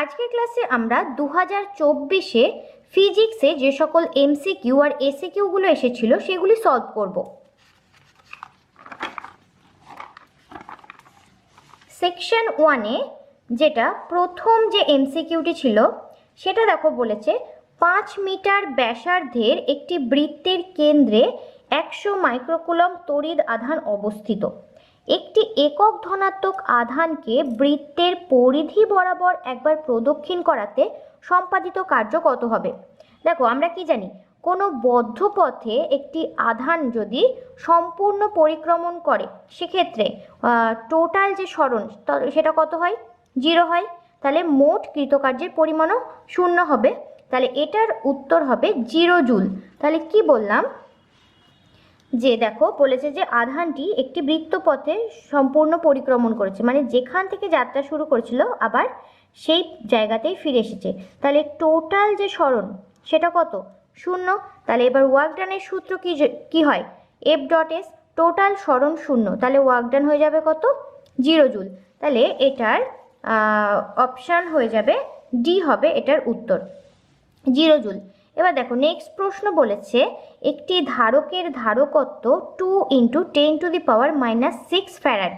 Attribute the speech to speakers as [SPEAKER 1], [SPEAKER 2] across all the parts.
[SPEAKER 1] আজকের ক্লাসে আমরা 2024-এ ফিজিক্সে যে সকল এমসিকিউ আর এসিকিউগুলো এসেছিল সেগুলি সলভ করব। সেকশন 1-এ যেটা প্রথম যে এমসিকিউটি ছিল সেটা দেখো বলেছে 5 মিটার ব্যাসার্ধের একটি বৃত্তের কেন্দ্রে 100 মাইক্রোকুলম তড়িৎ আধান অবস্থিত। একটি একক ধনাত্মক আধানকে বৃত্তের পরিধি বরাবর একবার প্রদক্ষিণ করাতে সম্পাদিত কার্য কত হবে? দেখো আমরা কি জানি, কোনো বদ্ধ পথে একটি আধান যদি সম্পূর্ণ পরিক্রমণ করে সেক্ষেত্রে টোটাল যে সরণ সেটা কত হয়? 0 হয়। তাহলে মোট কৃতকার্যের পরিমাণও 0 হবে। তাহলে এটার উত্তর হবে 0 জুল। তাহলে কি বললাম যে দেখো বলেছে যে আধানটি একটি বৃত্তপথে সম্পূর্ণ পরিক্রমণ করেছে, মানে যেখান থেকে যাত্রা শুরু করেছিল আবার সেই জায়গাতেই ফিরে এসেছে। তাহলে টোটাল যে সরণ সেটা কত? 0। তাহলে এবার ওয়ার্ক ডানের সূত্র কি হয়? এফ ডট এস, টোটাল সরণ 0, তাহলে ওয়ার্ক ডান হয়ে যাবে কত? 0 জুল। তাহলে এটার অপশান হয়ে যাবে ডি হবে এটার উত্তর, 0 জুল। এবার দেখো নেক্সট প্রশ্ন বলেছে একটি ধারকের ধারকত্ব 2 × 10⁻⁻6 ফ্যারাড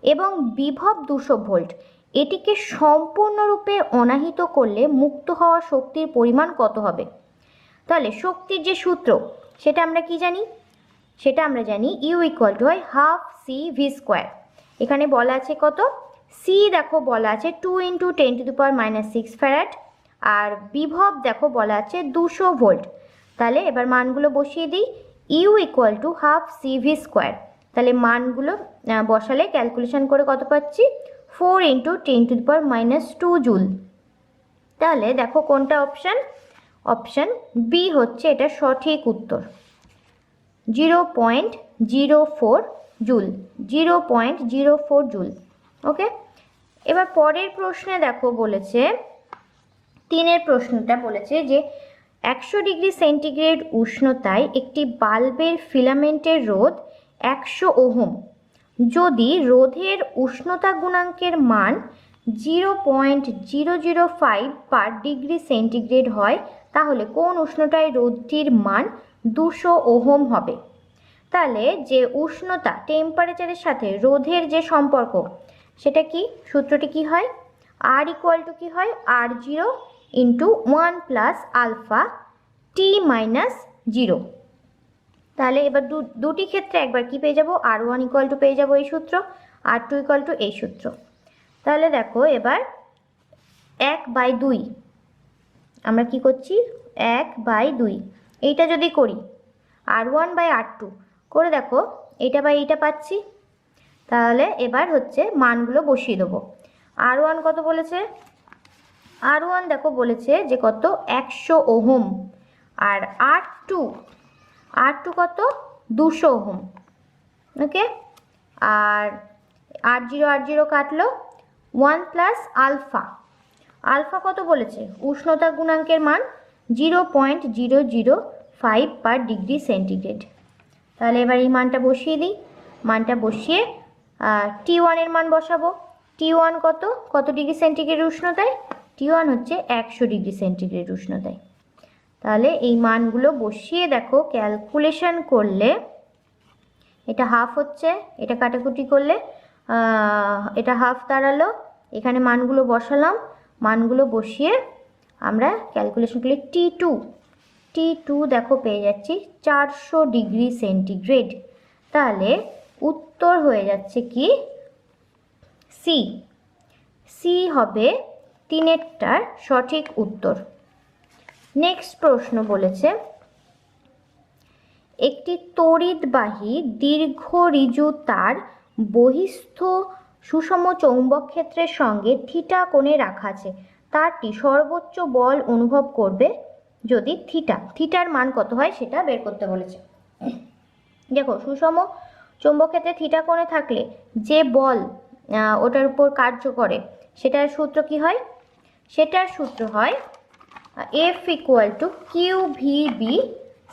[SPEAKER 1] এবং বিভব 200 ভোল্ট। এটিকে সম্পূর্ণরূপে অনাহিত করলে মুক্ত হওয়া শক্তির পরিমাণ কত হবে? তাহলে শক্তির যে সূত্র সেটা আমরা কি জানি? সেটা আমরা জানি ইউ ইকুয়াল টু হয় হাফ সি ভি স্কোয়ার। এখানে বলা আছে কত? সি দেখো বলা আছে 2 × 10⁻6 ফ্যারাড, আর বিভব দেখো বলা আছে 200 ভোল্ট। তাহলে এবার মানগুলো বসিয়ে দিই। U equal to half C V square, তাহলে মানগুলো বসালে ক্যালকুলেশন করে কত পাচ্ছি? 4 × 10⁻2 জুল। তাহলে দেখো কোনটা অপশান? অপশান বি হচ্ছে এটা সঠিক উত্তর, 0.04 জুল, 0.04 জুল। ওকে, এবার পরের প্রশ্নে দেখো বলেছে 3-এর প্রশ্নটা বলেছে যে 100 ডিগ্রি সেন্টিগ্রেড উষ্ণতায় একটি বাল্বের ফিলামেন্টের রোধ 100 ওহম। যদি রোধের উষ্ণতা গুণাঙ্কের মান 0.005 পার ডিগ্রি সেন্টিগ্রেড হয় তাহলে কোন উষ্ণতায় রোধটির মান 200 ওহম হবে? তাহলে যে উষ্ণতা টেম্পারেচারের সাথে রোধের যে সম্পর্ক সেটা কি? সূত্রটি কি হয়? আর ইকুয়াল টু কি হয়? R0 × 1 + alpha T - 0। তাহলে এবার দুটি ক্ষেত্রে একবার কি পেয়ে যাব? R1 ইকুয়াল টু পেয়ে যাব এই সূত্র, R2 ইকুয়াল টু এই সূত্র। তাহলে দেখো এবার 1/2 আমরা কি করছি? 1/2 এইটা যদি করি R1/R2 করে দেখো এইটা বাই এইটা পাচ্ছি। তাহলে এবার হচ্ছে মানগুলো বসিয়ে দেবো। R1 কত বলেছে? R1 দেখো বলেছে যে কত? 100 ওহম। আর R2 কত? 200 ওহম। ওকে, আর R0 কাটলো, 1 + আলফা। আলফা কত বলেছে? উষ্ণতা গুণাঙ্কের মান 0.005 পার ডিগ্রি সেন্টিগ্রেড। তাহলে এবার এই মানটা বসিয়ে দিই। মানটা বসিয়ে T1 এর মান বসাবো। T1 কত ডিগ্রি সেন্টিগ্রেড উষ্ণতায়? T1 হচ্ছে 100 ডিগ্রি সেন্টিগ্রেড উষ্ণতায়। তাহলে এই মানগুলো বসিয়ে দেখো ক্যালকুলেশন করলে এটা হাফ হচ্ছে, এটা কাটাকুটি করলে এটা হাফ দাঁড়ালো। এখানে মানগুলো বসালাম, মানগুলো বসিয়ে আমরা ক্যালকুলেশন করলে T2 দেখো পেয়ে যাচ্ছি 400 ডিগ্রি সেন্টিগ্রেড। তাহলে উত্তর হয়ে যাচ্ছে কি? সি হবে 3-এরটার সঠিক উত্তর। নেক্সট প্রশ্ন বলেছে একটি তড়িৎবাহী দীর্ঘ ঋজু তার বহিস্থ সুষম চৌম্বক ক্ষেত্রের সঙ্গে থিটা কোণে রাখা আছে। তারটি সর্বোচ্চ বল অনুভব করবে যদি থিটার মান কত হয় সেটা বের করতে বলেছে। দেখো সুষম চৌম্বক ক্ষেত্রে থিটা কোণে থাকলে যে বল ওটার উপর কার্য করে সেটার সূত্র কি হয়? সেটার সূত্র হয় F equal to QVB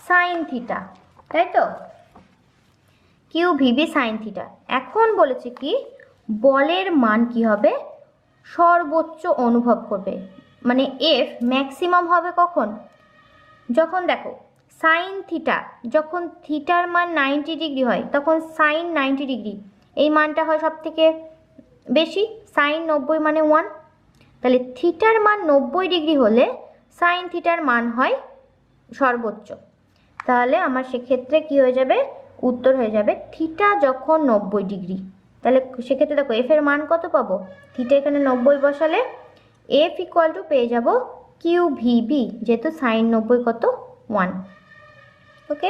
[SPEAKER 1] sine theta, তাই তো? QVB sine theta. এখন বলেছে কি বলের মান কি হবে? সর্বোচ্চ অনুভব করবে। মানে এফ ম্যাক্সিমাম হবে কখন? যখন দেখো সাইন থিটা, যখন থিটার মান 90 ডিগ্রি হয় তখন সাইন 90 ডিগ্রি এই মানটা হয় সব থেকে বেশি, সাইন 90 মানে 1। তাহলে থিটার মান 90 ডিগ্রি হলে সাইন থিটার মান হয় সর্বোচ্চ। তাহলে আমার সেক্ষেত্রে কি হয়ে যাবে? উত্তর হয়ে যাবে থিটা যখন 90 ডিগ্রি। তাহলে সেক্ষেত্রে দেখো এফ এর মান কত পাবো? থিটা এখানে 90 বসালে এফ ইকুয়াল টু পেয়ে যাব কিউ ভিবি, যেহেতু সাইন 90 কত 1। ওকে,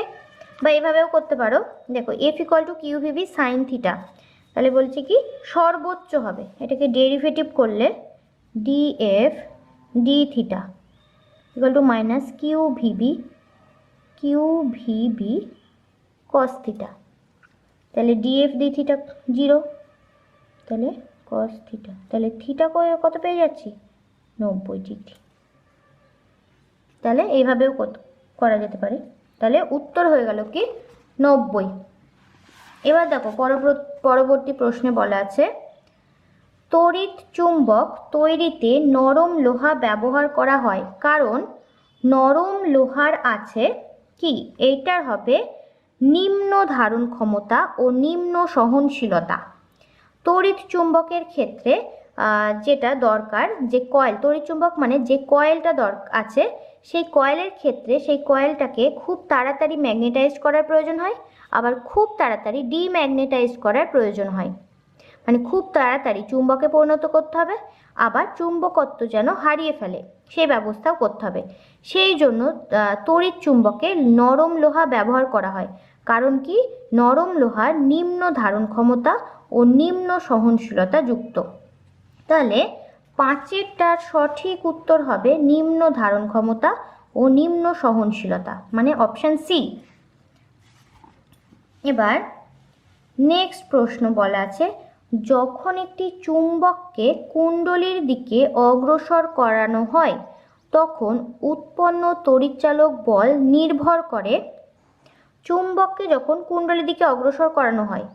[SPEAKER 1] বা এভাবেও করতে পারো, দেখো F equal to q v B sine theta, তাহলে বলছি কি সর্বোচ্চ হবে, এটাকে ডেরিভেটিভ করলে d F d theta equal to minus q v B cos theta. তাহলে ডিএফ ডি থিটা 0, তাহলে কস থিটা, তাহলে থিটা কত পেয়ে যাচ্ছি? 90 ডিগ্রি। তাহলে এইভাবেও করা যেতে পারে। তাহলে উত্তর হয়ে গেল কি 90। এবার দেখো পরবর্তী প্রশ্নে বলা আছে তড়িৎ চুম্বক তৈরিতে নরম লোহা ব্যবহার করা হয় কারণ নরম লোহার আছে কি? এইটার হবে নিম্ন ধারণ ক্ষমতা ও নিম্ন সহনশীলতা। তড়িৎ চুম্বকের ক্ষেত্রে যেটা দরকার, যে কয়েল, তড়িৎ চুম্বক মানে যে কয়েলটা আছে সেই কয়েলের ক্ষেত্রে সেই কয়েলটাকে খুব তাড়াতাড়ি ম্যাগনেটাইজ করার প্রয়োজন হয়, আবার খুব তাড়াতাড়ি ডিম্যাগনেটাইজ করার প্রয়োজন হয়। মানে খুব তাড়াতাড়ি চুম্বকে পরিণত করতে হবে, আবার চুম্বকত্ব যেন হারিয়ে ফেলে সেই ব্যবস্থাও করতে হবে। সেই জন্য তড়িৎ চুম্বকে নরম লোহা ব্যবহার করা হয়, কারণ কি নরম লোহার নিম্ন ধারণ ক্ষমতা ও নিম্ন সহনশীলতা যুক্ত। তাহলে 5এরটার সঠিক উত্তর হবে নিম্ন ধারণ ক্ষমতা ও নিম্ন সহনশীলতা, মানে অপশান সি। এবার নেক্সট প্রশ্ন বলা আছে যখন একটি চুম্বককে কুণ্ডলীর দিকে অগ্রসর করানো হয় তখন উৎপন্ন তড়িৎচালক বল নির্ভর করে। চুম্বককে যখন কুণ্ডলীর দিকে অগ্রসর করানো হয়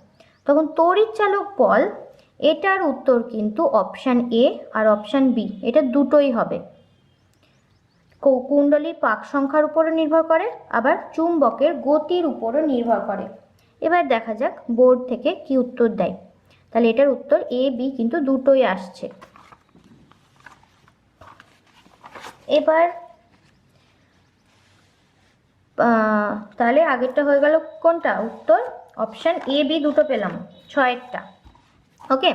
[SPEAKER 1] তখন তড়িৎচালক বল, এটার উত্তর কিন্তু অপশান এ আর অপশান বি, এটা দুটোই হবে। কুণ্ডলীর পাক সংখ্যার উপরও নির্ভর করে, আবার চুম্বকের গতির উপরও নির্ভর করে। এবার দেখা যাক বোর্ড থেকে কি উত্তর দেয়। তাহলে এটার উত্তর এ বি কিন্তু দুটোই আসছে। এবার তাহলে আগেরটা হয়ে গেল কোনটা? উত্তর অপশান এ বি দুটো পেলাম 6এরটা। ওকে,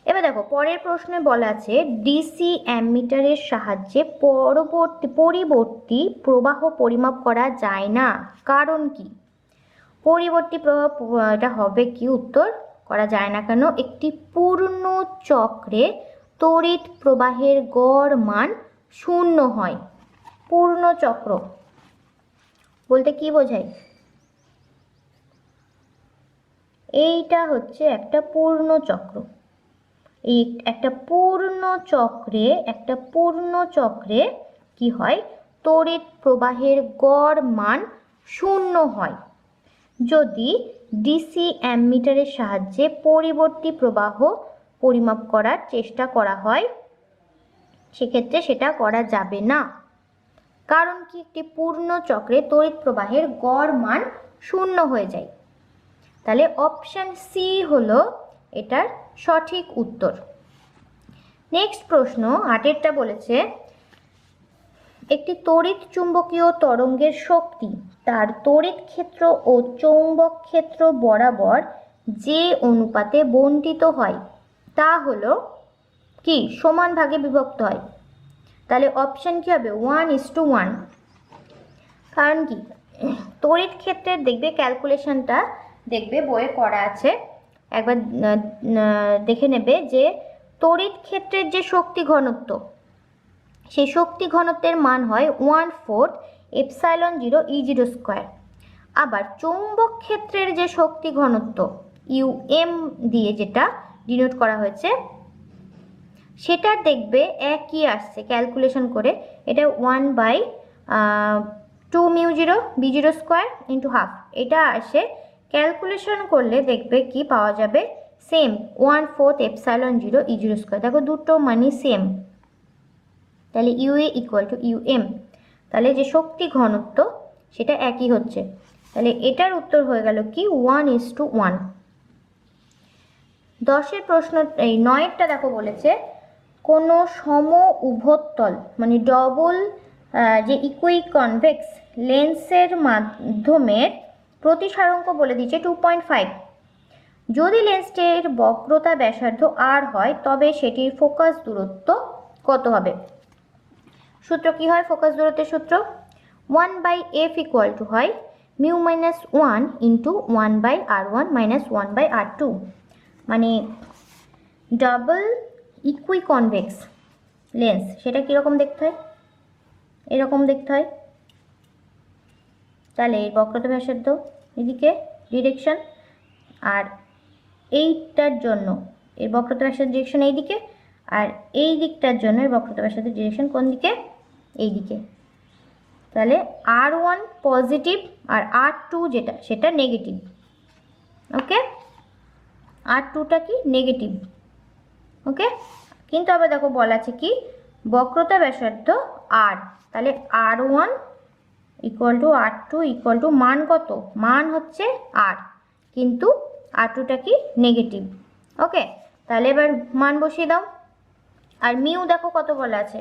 [SPEAKER 1] এবার দেখো পরের প্রশ্নে বলা আছে ডিসি অ্যামিটারের সাহায্যে পরিবর্তী প্রবাহ পরিমাপ করা যায় না, কারণ কি? পরিবর্তী প্রবাহ এটা হবে কি? উত্তর করা যায় না কেন? একটি পূর্ণ চক্রে তড়িৎ প্রবাহের গড় মান 0 হয়। পূর্ণ চক্র বলতে কি বোঝায়? এইটা হচ্ছে একটা পূর্ণ চক্র। এই একটা পূর্ণ চক্রে কি হয়? তড়িৎ প্রবাহের গড় মান 0 হয়। যদি ডিসি অ্যামিটারের সাহায্যে পরিবর্তী প্রবাহ পরিমাপ করার চেষ্টা করা হয় সেক্ষেত্রে সেটা করা যাবে না, কারণ কি? একটি পূর্ণ চক্রে তড়িৎ প্রবাহের গড় মান 0 হয়ে যায়। তাহলে অপশান সি হলো এটার সঠিক উত্তর। নেক্সট প্রশ্ন 8এরটা বলেছে একটি তড়িৎ চুম্বকীয় তরঙ্গের শক্তি তার তড়িৎ ক্ষেত্র ও চৌম্বক ক্ষেত্র বরাবর যে অনুপাতে বণ্টিত হয় তা হলো কি? সমান ভাগে বিভক্ত হয়। তাহলে অপশান কি হবে? 1:1। কারণ কি? তড়িৎ ক্ষেত্রের দেখবে ক্যালকুলেশনটা দেখবে বইয়ে করা আছে, একবার দেখে নেবে যে তড়িৎ ক্ষেত্রের যে শক্তি ঘনত্ব সেই শক্তি ঘনত্বের মান হয় 1/4 ε0 E0²। আবার চৌম্বক ক্ষেত্রের যে শক্তি ঘনত্ব UM দিয়ে যেটা ডিনোট করা হয়েছে সেটা দেখবে একই আসছে ক্যালকুলেশন করে, এটা 1/2 μ0 B0² × 1/2 এটা আসে। ক্যালকুলেশন করলে দেখবে কি পাওয়া যাবে? Same 1/4 epsilon 0 E0 square. দেখো দুটো মানই সেম, তাহলে ইউএ ইকুয়াল টু ইউএম, তাহলে যে শক্তি ঘনত্ব সেটা একই হচ্ছে। তাহলে এটার উত্তর হয়ে গেল কি 1:1। 10এর প্রশ্ন, এই 9এরটা দেখো বলেছে কোনো সম উভত্তল মানে ডবল যে ইকুইকনভেক্স লেন্সের মাধ্যমের প্রতিসারাঙ্ক বলে দিচ্ছে 2.5। যদি লেন্সটির বক্রতা ব্যাসার্ধ r হয় তবে সেটির ফোকাস দূরত্ব কত হবে? সূত্র কি হয় ফোকাস দূরত্বের সূত্র? 1/f ইকুয়াল টু হয় mu minus 1 into 1/r1 minus 1/r2। মানে ডাবল ইকুইকনভেক্স লেন্স সেটা কীরকম দেখতে হয়? এরকম দেখতে হয়। তাহলে এর বক্রতা ব্যাসার্ধ এদিকে ডিরেকশন, আর এইটার জন্য এর বক্রতা ব্যাসার্ধ ডিরেকশন এইদিকে, আর এই দিকটার জন্য এর বক্রতা ব্যাসার্ধ ডিরেকশন কোন দিকে? এই দিকে। তাহলে r1 পজিটিভ আর r2 যেটা সেটা নেগেটিভ। ওকে, r2টা কি নেগেটিভ। ওকে, কিন্তু আবার দেখো বলা আছে কি বক্রতা ব্যাসার্ধ r, তাহলে r1 equal to r2 equal to মান কত? মান হচ্ছে r, কিন্তু r2টা কি নেগেটিভ। ওকে, তাহলে এবার মান বসিয়ে দাও। আর মিউ দেখো কত বলা আছে,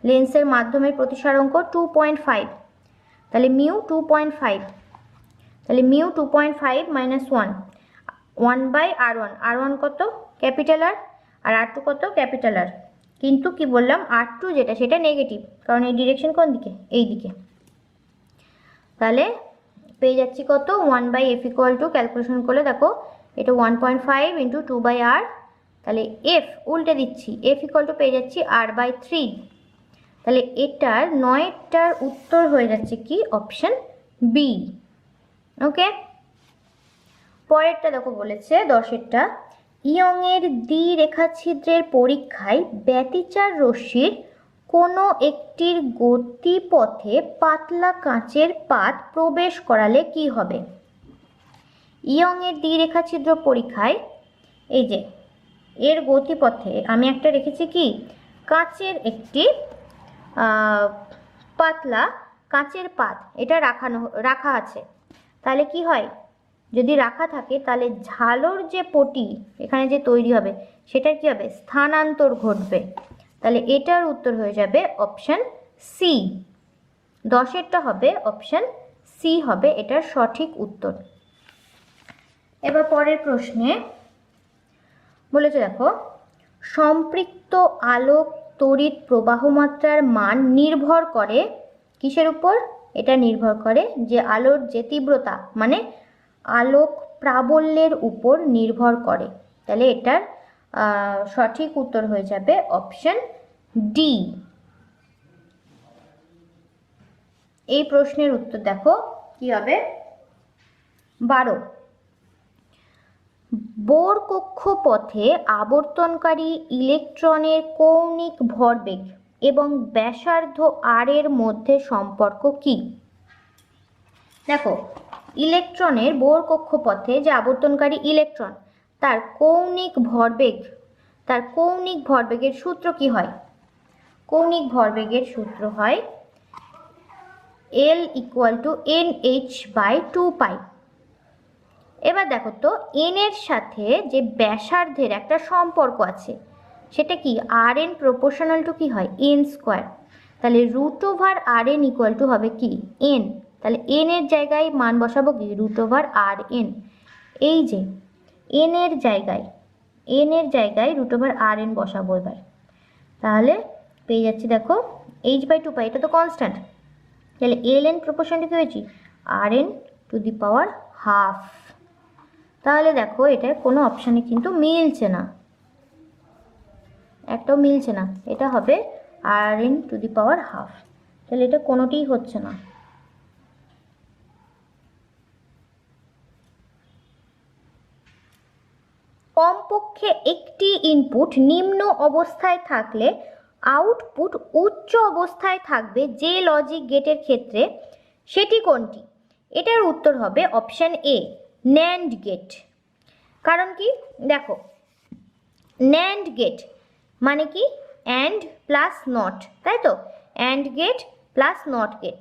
[SPEAKER 1] লেন্সের মাধ্যমের প্রতিসারাঙ্ক 2.5, তাহলে মিউ 2.5, তাহলে মিউ 2.5 মাইনাস 1/r1, r1 কত? ক্যাপিটাল আর, আর r2 কত? Capital R. কিন্তু কি বললাম r2 যেটা সেটা নেগেটিভ, কারণ এই ডিরেকশন কোন দিকে? এই দিকে। তাহলে পেয়ে যাচ্ছি কত? 1/f ইকুয়াল টু, ক্যালকুলেশন করলে দেখো এটা 1.5 ইন্টু 2/r, তাহলে f উল্টে দিচ্ছি, f ইকুয়াল টু পেয়ে যাচ্ছি r/3। তাহলে এটার 9টার উত্তর হয়ে যাচ্ছে কি অপশন বি। ওকে, পরেরটা দেখো বলেছে 10এরটা ইয়ংয়ের দ্বিরেখাছিদ্রের পরীক্ষায় ব্যতিচার রশ্মির কোনো একটির গতিপথে পাতলা কাঁচের পাত প্রবেশ করালে কি হবে? ইয়ংয়ের দ্বিরেখাছিদ্র পরীক্ষায় এই যে এর গতিপথে আমি একটা রেখেছি কি কাঁচের একটি পাতলা কাঁচের পাত, এটা রাখা আছে। তাহলে কি হয়, যদি রাখা থাকে তাহলে ঝালর যে পটি এখানে যে তৈরি হবে সেটার কি হবে? স্থানান্তর ঘটবে। তাহলে এটার উত্তর হয়ে যাবে অপশন সি। 10এরটা হবে অপশন সি হবে এটার সঠিক উত্তর। এবার পরের প্রশ্নে বলেছে দেখো সম্পৃক্ত আলোক তড়িৎ প্রবাহমাত্রার মান নির্ভর করে কিসের উপর? এটা নির্ভর করে যে আলোর যে তীব্রতা মানে আলোক প্রাবল্যের উপর নির্ভর করে। তাহলে এটার সঠিক উত্তর হয়ে যাবে অপশন ডি। এই প্রশ্নের উত্তর দেখো কি হবে 12। বোর কক্ষপথে আবর্তনকারী ইলেকট্রনের কৌণিক ভরবেগ এবং ব্যাসার্ধ r এর মধ্যে সম্পর্ক কি? দেখো ইলেকট্রনের বোর কক্ষপথে যে আবর্তনকারী ইলেকট্রন তার কৌণিক ভরবেগের সূত্র কি হয়? কৌণিক ভরবেগের সূত্র হয় L ইকুয়াল টু NH/2π। এবার দেখো তো n এর সাথে যে ব্যাসার্ধের একটা সম্পর্ক আছে সেটা কি? rn প্রপোর্শনাল টু কি হয়? n square. তাহলে √rn ইকুয়াল টু হবে কি? n। তাহলে n এর জায়গায় মান বসাবো কি? √rn। এই যে n এর জায়গায় √rn বসাবো এবার। তাহলে পেয়ে যাচ্ছি দেখো h/2π, এটা তো কনস্ট্যান্ট। তাহলে ln প্রপোর্শনটা কি হয়েছি? rn⁻²। তাহলে দেখো এটা কোনো অপশানে কিন্তু মিলছে না, একটাও মিলছে না। এটা হবে rn⁻²। তাহলে এটা কোনোটিই হচ্ছে না। কমপক্ষে একটি ইনপুট নিম্ন অবস্থায় থাকলে আউটপুট উচ্চ অবস্থায় থাকবে যে লজিক গেটের ক্ষেত্রে, সেটি কোনটি? এটার উত্তর হবে অপশন এ, ন্যান্ড গেট। কারণ কি দেখো, ন্যান্ড গেট মানে কি অ্যান্ড প্লাস নট, তাই তো, and gate plus not gate.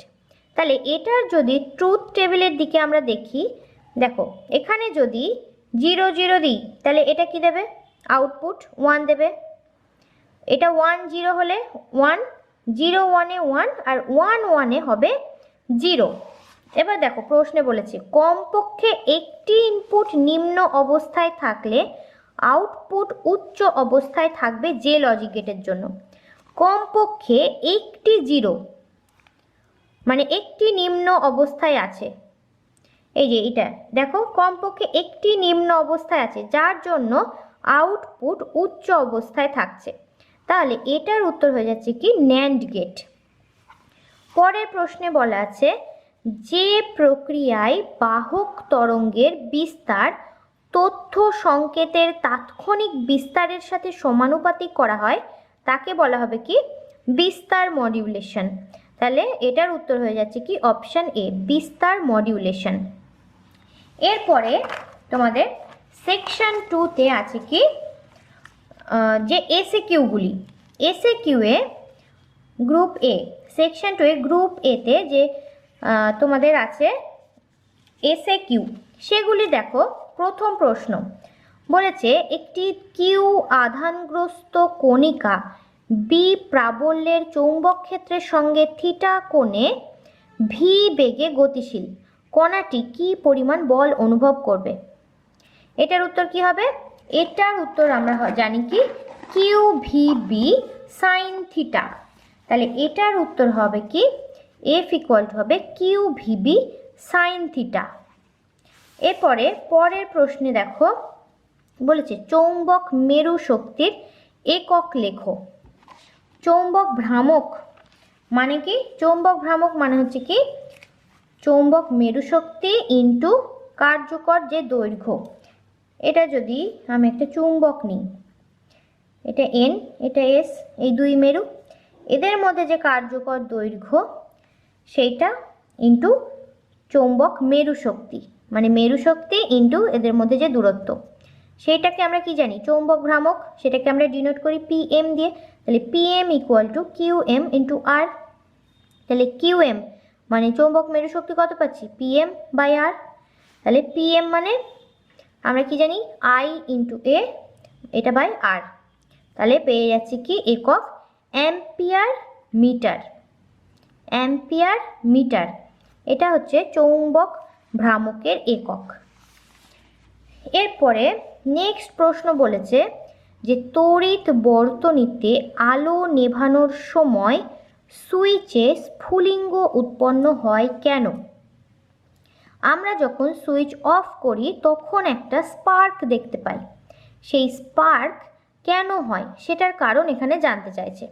[SPEAKER 1] তাহলে এটার যদি ট্রুথ টেবিলের দিকে আমরা দেখি, দেখো এখানে যদি 0 0 দিই তাহলে এটা কি দেবে, আউটপুট 1 দেবে। এটা 1 0 হলে 1, 0 1 এ 1 আর 1 1 এ হবে 0। এবার দেখো প্রশ্নে বলেছে কমপক্ষে একটি ইনপুট নিম্ন অবস্থায় থাকলে আউটপুট উচ্চ অবস্থায় থাকবে যে লজিক গেটের জন্য। কমপক্ষে একটি 0 মানে একটি নিম্ন অবস্থায় আছে, এই যে এটা দেখো কমপক্ষে একটি নিম্ন অবস্থায় আছে যার জন্য আউটপুট উচ্চ অবস্থায় থাকছে। তাহলে এটার উত্তর হয়ে যাচ্ছে কি ন্যান্ড গেট। পরের প্রশ্নে বলা আছে যে প্রক্রিয়ায় বাহক তরঙ্গের বিস্তার তথ্য সংকেতের তাৎক্ষণিক বিস্তারের সাথে সমানুপাতিক করা হয় তাকে বলা হবে কি বিস্তার মডিউলেশন। তাহলে এটার উত্তর হয়ে যাচ্ছে কি অপশন এ বিস্তার মডিউলেশন। এরপরে তোমাদের সেকশন 2তে আছে কি যে এসএ কিউগুলি, এসএ কিউয়ে গ্রুপ এ, সেকশন 2 এ গ্রুপ এতে যে তোমাদের আছে এসএ কিউ, সেগুলি দেখো। প্রথম প্রশ্ন বলেছে একটি কিউ আধানগ্রস্ত কণিকা বি প্রাবল্যের চৌম্বক ক্ষেত্রের সঙ্গে থিটা কোণে ভি বেগে গতিশীল, কণাটি কি পরিমাণ বল অনুভব করবে? এটার উত্তর কি হবে? এটার উত্তর আমরা জানি কি q v B sine theta. তাহলে এটার উত্তর হবে কি এফ ইকুয়াল টু হবে q v B sine theta. এরপরে পরের প্রশ্নে দেখো বলেছে চৌম্বক মেরু শক্তির একক লেখো। চৌম্বক ভ্রামক মানে কি? চৌম্বক ভ্রামক মানে হচ্ছে কি চৌম্বক মেরু শক্তি ইন্টু কার্যকর যে দৈর্ঘ্য। এটা যদি আমি একটা চুম্বক নিই, এটা এন এটা এস, এই দুই মেরু, এদের মধ্যে যে কার্যকর দৈর্ঘ্য সেইটা ইন্টু চৌম্বক মেরু শক্তি, মানে মেরু শক্তি ইন্টু এদের মধ্যে যে দূরত্ব, সেইটাকে আমরা কি জানি চৌম্বক ভ্রামক, সেটাকে আমরা ডিনোট করি পিএম দিয়ে। তাহলে PM equal to Q M into R. তাহলে কিউ এম মানে চৌম্বক মেরু শক্তি কত পাচ্ছি পিএম বাই আর। তাহলে পিএম মানে আমরা কি জানি আই ইন্টু এ, এটা বাই আর। তাহলে পেয়ে যাচ্ছি কি একক অ্যাম্পিয়ার মিটার। অ্যাম্পিয়ার মিটার এটা হচ্ছে চৌম্বক ভ্রামকের একক। এরপরে নেক্সট প্রশ্ন বলেছে যে তড়িৎ বর্তনীতে আলো নেভানোর সময় সুইচে স্ফুলিঙ্গ উৎপন্ন হয় কেন? আমরা যখন সুইচ অফ করি তখন একটা স্পার্ক দেখতে পাই, সেই স্পার্ক কেন হয় সেটার কারণ এখানে জানতে চাইছে।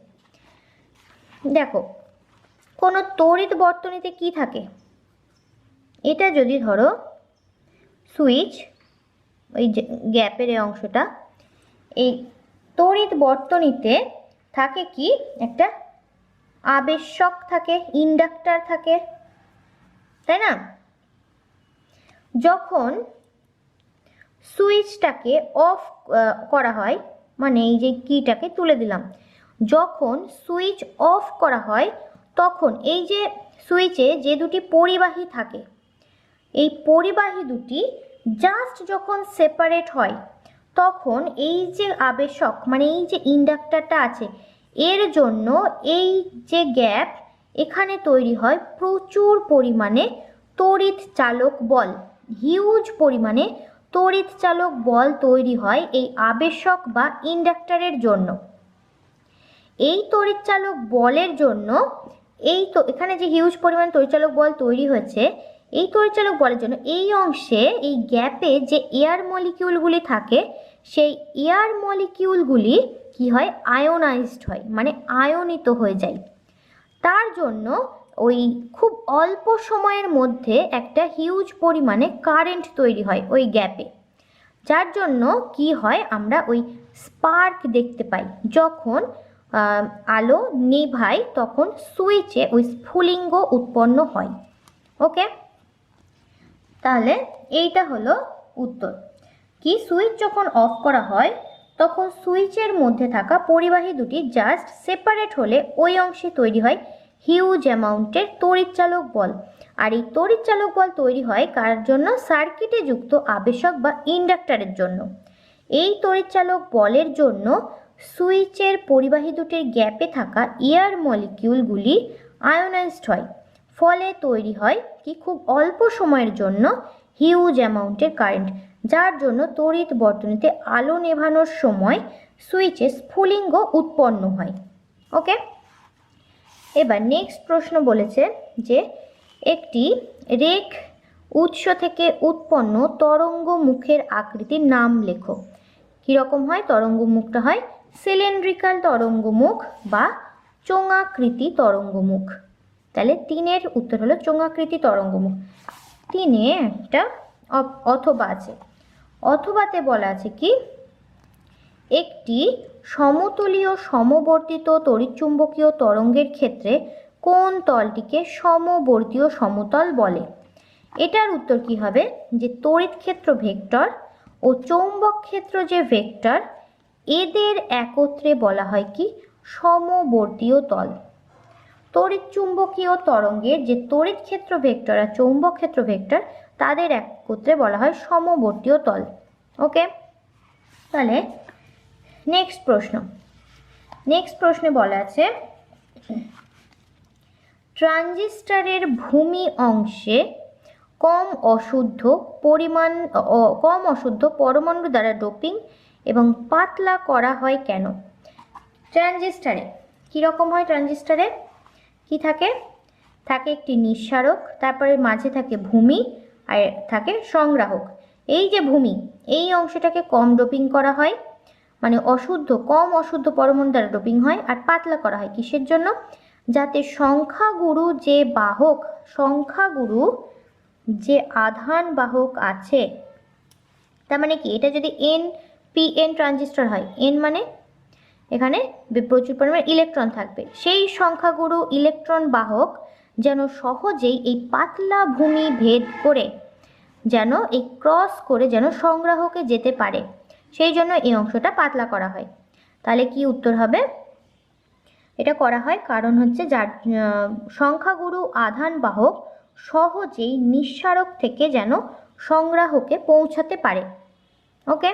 [SPEAKER 1] দেখো কোনো তড়িৎ বর্তনীতে কি থাকে, এটা যদি ধরো সুইচ, ওই গ্যাপের এই অংশটা, এই তড়িৎ বর্তনীতে থাকে কি একটা আবেশক থাকে, ইন্ডাক্টর থাকে, তাই না? যখন সুইচটাকে অফ করা হয়, মানে এই যে কিটাকে তুলে দিলাম, যখন সুইচ অফ করা হয় তখন এই যে সুইচে যে দুটি পরিবাহী থাকে, এই পরিবাহী দুটি জাস্ট যখন সেপারেট হয় তখন এই যে আবেশক মানে এই যে ইন্ডাক্টরটা আছে এর জন্য এই যে গ্যাপ এখানে তৈরি হয় প্রচুর পরিমাণে তড়িৎ চালক বল, হিউজ পরিমাণে তড়িৎ চালক বল তৈরি হয় এই আবেশক বা ইন্ডাক্টরের জন্য। এই তড়িৎ চালক বলের জন্য এই তো এখানে যে হিউজ পরিমাণ তড়িৎচালক বল তৈরি হয়েছে, এই তড়িৎচালক বলের জন্য এই অংশে এই গ্যাপে যে এয়ার মলিকিউলগুলি থাকে সেই এয়ার মলিকিউলগুলি কি হয় আয়োনাইজড হয়, মানে আয়নিত হয়ে যায়। তার জন্য ওই খুব অল্প সময়ের মধ্যে একটা হিউজ পরিমাণে কারেন্ট তৈরি হয় ওই গ্যাপে, যার জন্য কি হয় আমরা ওই স্পার্ক দেখতে পাই। যখন আলো নেভায় তখন সুইচে ওই স্ফুলিঙ্গ উৎপন্ন হয়। ওকে, তাহলে এইটা হলো উত্তর। কি সুইচ যখন অফ করা হয় তখন সুইচের মধ্যে থাকা পরিবাহী দুটি জাস্ট সেপারেট হলে ওই অংশে তৈরি হয় হিউজ অ্যামাউন্টের তড়িৎচালক বল। আর এই তড়িৎচালক বল তৈরি হয় কার জন্য? সার্কিটে যুক্ত আবেশক বা ইন্ডাক্টরের জন্য। এই তড়িৎচালক বলের জন্য সুইচের পরিবাহী দুটির গ্যাপে থাকা এয়ার মলিকিউলগুলি আয়োনাইজড হয়, ফলে তৈরি হয় কি খুব অল্প সময়ের জন্য হিউজ অ্যামাউন্টের কারেন্ট, যার জন্য তড়িৎ বর্তনীতে আলো নেভানোর সময় সুইচে স্ফুলিঙ্গ উৎপন্ন হয়। ওকে, এবার নেক্সট প্রশ্ন বলেছে যে একটি রেখ উৎস থেকে উৎপন্ন তরঙ্গ মুখের আকৃতির নাম লেখো। কীরকম হয় তরঙ্গ মুখটা? হয় সিলিন্ড্রিক্যাল তরঙ্গমুখ বা চোঙাকৃতি তরঙ্গমুখ। তাহলে 3-এর উত্তর হলো চোঙাকৃতি তরঙ্গমুখ। 3-এ একটা অথবা আছে, অথবাতে বলা আছে কি একটি সমতলীয় সমবর্তিত তড়িৎচুম্বকীয় তরঙ্গের ক্ষেত্রে কোন তলটিকে সমবর্তীয় সমতল বলে? এটার উত্তর কি হবে যে তড়িৎ ক্ষেত্র ভেক্টর ও চৌম্বক ক্ষেত্র যে ভেক্টর, এদের একত্রে বলা হয় কি সমবর্তীয় তল। তড়িৎচুম্বকীয় তরঙ্গের যে তড়িৎ ক্ষেত্র ভেক্টর আর চৌম্বক ক্ষেত্র ভেক্টর, তাদের একত্রে বলা হয় সমবর্তীয় তল। ওকে, তাহলে নেক্সট প্রশ্নে বলা আছে ট্রানজিস্টরের ভূমি অংশে কম অশুদ্ধ পরমাণু দ্বারা ডোপিং এবং পাতলা করা হয় কেন? ট্রানজিস্টরে কীরকম হয়? ট্রানজিস্টরে কি থাকে? থাকে একটি নিঃসারক, তারপরে মাঝে থাকে ভূমি, আর থাকে সংগ্রাহক। এই যে ভূমি, এই অংশটাকে কম ডোপিং করা হয়, মানে কম অশুদ্ধ পরমাণু দ্বারা ডোপিং হয়, আর পাতলা করা হয় কিসের জন্য? যাতে সংখ্যাগুরু যে আধান বাহক আছে, তার মানে কি এটা যদি NPN ট্রানজিস্টর হয়, N মানে এখানে প্রচুর পরিমাণে ইলেকট্রন থাকবে, সেই সংখ্যাগুরু ইলেকট্রন বাহক যেন সহজেই এই পাতলা ভূমি ভেদ করে যেন এই ক্রস করে যেন সংগ্রাহকে যেতে পারে, সেই জন্য এই অংশটা পাতলা করা হয়। তাহলে কি উত্তর হবে? এটা করা হয় কারণ হচ্ছে যার সংখ্যাগুরু আধান বাহক সহজেই নিঃসারক থেকে যেন সংগ্রাহকে পৌঁছাতে পারে। ওকে,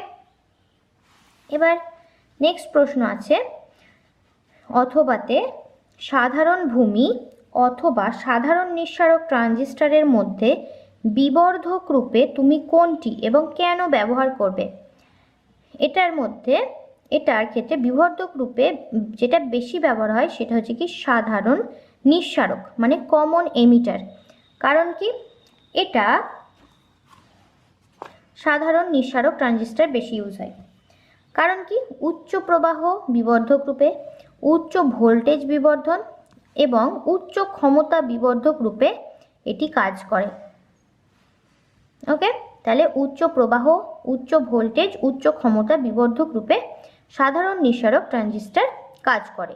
[SPEAKER 1] এবার নেক্সট প্রশ্ন আছে অথবাতে সাধারণ ভূমি অথবা সাধারণ নিঃসারক ট্রানজিস্টরের মধ্যে বিবর্ধক রূপে তুমি কোনটি এবং কেন ব্যবহার করবে? এটার ক্ষেত্রে বিবর্ধক রূপে যেটা বেশি ব্যবহার হয় সেটা হচ্ছে কি সাধারণ নিঃসারক, মানে কমন এমিটার। কারণ কি এটা সাধারণ নিঃসারক ট্রানজিস্টর বেশি ইউজ হয়। কারণ কি উচ্চ প্রবাহ বিবর্ধক রূপে, উচ্চ ভোল্টেজ বিবর্ধন এবং উচ্চ ক্ষমতা বিবর্ধক রূপে এটি কাজ করে। ওকে, তাহলে উচ্চ প্রবাহ, উচ্চ ভোল্টেজ, উচ্চ ক্ষমতা বিবর্ধক রূপে সাধারণ নিঃসারক ট্রানজিস্টর কাজ করে।